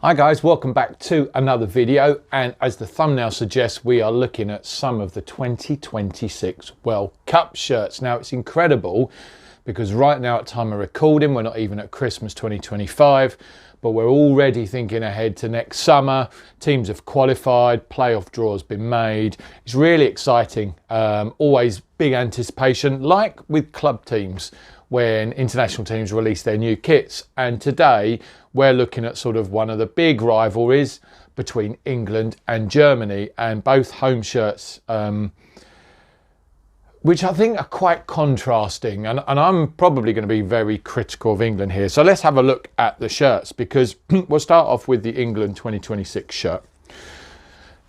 Hi guys, welcome back to another video, and as the thumbnail suggests, we are looking at some of the 2026 World Cup shirts. Now it's incredible because right now at time of recording, we're not even at Christmas 2025, but we're already thinking ahead to next summer. Teams have qualified, playoff draws been made. It's really exciting, always big anticipation, like with club teams when international teams release their new kits. And today we're looking at sort of one of the big rivalries between England and Germany, and both home shirts, which I think are quite contrasting. And I'm probably going to be very critical of England here. So let's have a look at the shirts, because we'll start off with the England 2026 shirt.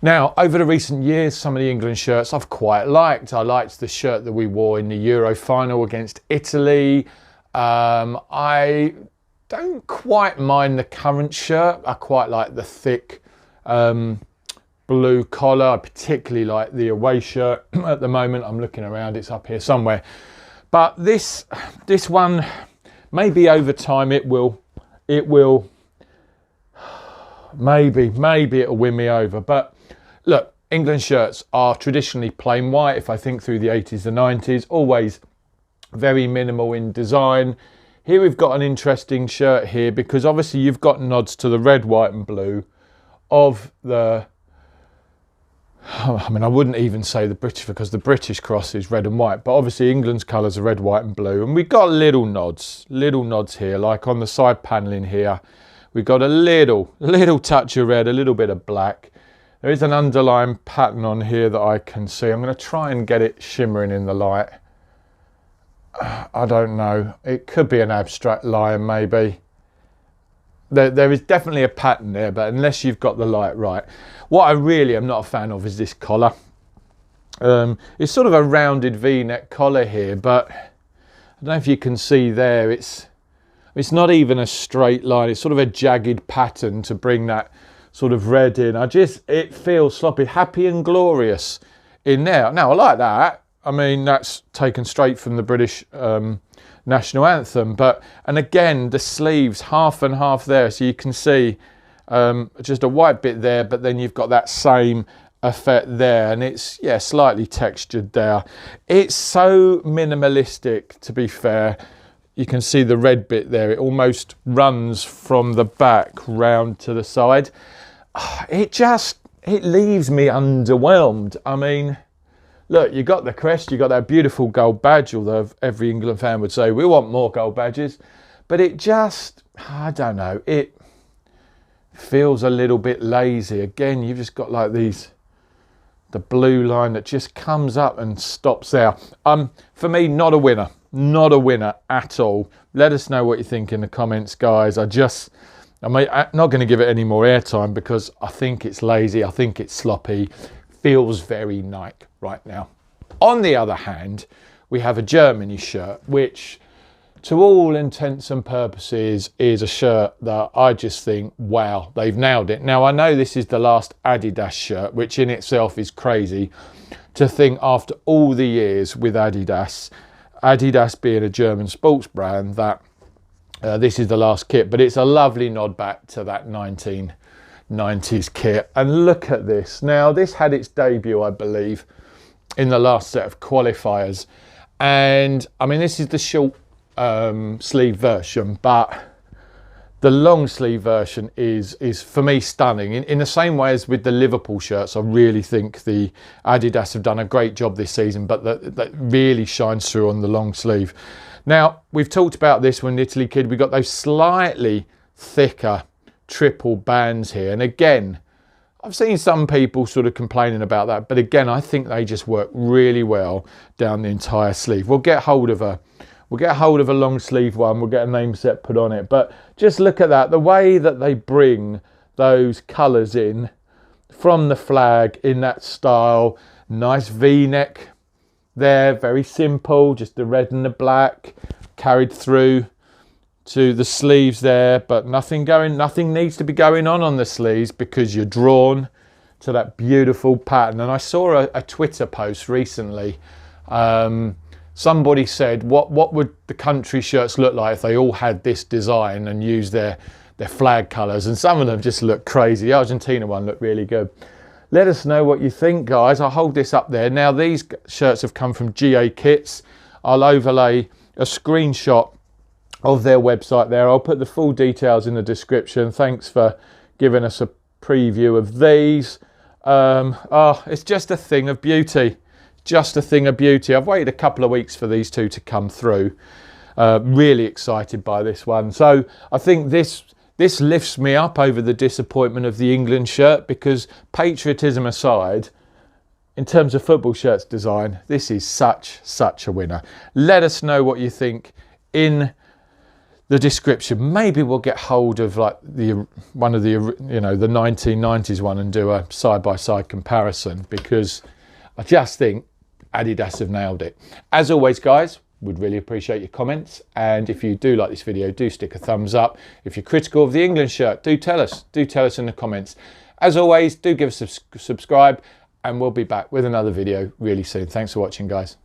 Now, over the recent years, some of the England shirts I've quite liked. I liked the shirt that we wore in the Euro final against Italy. I don't quite mind the current shirt. I quite like the thick blue collar. I particularly like the away shirt at the moment. I'm looking around, it's up here somewhere. But this one, maybe over time it will maybe it'll win me over. But look, England shirts are traditionally plain white. If I think through the 80s and 90s, always very minimal in design. Here we've got an interesting shirt here, because obviously you've got nods to the red, white and blue of the, I mean, I wouldn't even say the British, because the British cross is red and white, but obviously England's colours are red, white and blue. And we've got little nods here, like on the side panelling here. We've got a little touch of red, a little bit of black. There is an underlying pattern on here that I can see. I'm going to try and get it shimmering in the light. I don't know. It could be an abstract lion, maybe. There is definitely a pattern there, but unless you've got the light right. What I really am not a fan of is this collar. It's sort of a rounded V-neck collar here, but I don't know if you can see there. It's not even a straight line. It's sort of a jagged pattern to bring that sort of red in. It feels sloppy. Happy and glorious in there. Now I like that. I mean, that's taken straight from the British national anthem. And again, the sleeves half and half there, so you can see just a white bit there, but then you've got that same effect there, and it's slightly textured there. It's so minimalistic, to be fair. You can see the red bit there. It almost runs from the back round to the side. It leaves me underwhelmed. I mean, look, you got the crest, you got that beautiful gold badge, although every England fan would say we want more gold badges. But it just, I don't know, it feels a little bit lazy. Again, you've just got like the blue line that just comes up and stops there. For me, not a winner. Not a winner at all. Let us know what you think in the comments, guys. I'm not going to give it any more airtime because I think it's lazy. I think it's sloppy. Feels very Nike right now. On the other hand, we have a Germany shirt, which to all intents and purposes is a shirt that I just think, wow, they've nailed it. Now, I know this is the last Adidas shirt, which in itself is crazy to think after all the years with Adidas being a German sports brand, that this is the last kit. But it's a lovely nod back to that 1990s kit. And look at this. Now, this had its debut, I believe, in the last set of qualifiers. And I mean, this is the short sleeve version, but the long sleeve version is for me stunning. In the same way as with the Liverpool shirts, I really think the Adidas have done a great job this season, but that really shines through on the long sleeve. Now, we've talked about this when Italy kid, we got those slightly thicker triple bands here. And again, I've seen some people sort of complaining about that, but again, I think they just work really well down the entire sleeve. We'll get hold of a long sleeve one, we'll get a name set put on it. But just look at that, the way that they bring those colours in from the flag in that style. Nice V-neck there, very simple, just the red and the black carried through to the sleeves there, but nothing needs to be going on the sleeves because you're drawn to that beautiful pattern. And I saw a Twitter post recently. Somebody said, what would the country shirts look like if they all had this design and used their their flag colours, and some of them just look crazy. The Argentina one looked really good. Let us know what you think, guys. I'll hold this up there. Now, these shirts have come from GA Kits. I'll overlay a screenshot of their website there. I'll put the full details in the description. Thanks for giving us a preview of these. It's just a thing of beauty. Just a thing of beauty. I've waited a couple of weeks for these two to come through. Really excited by this one. So I think this lifts me up over the disappointment of the England shirt, because patriotism aside, in terms of football shirts design, this is such a winner. Let us know what you think in the description. Maybe we'll get hold of like one of the the 1990s one and do a side-by-side comparison, because I just think Adidas have nailed it. As always, guys, would really appreciate your comments, and if you do like this video, do stick a thumbs up. If you're critical of the England shirt, do tell us in the comments. As always, do give us a subscribe, and we'll be back with another video really soon. Thanks for watching, guys.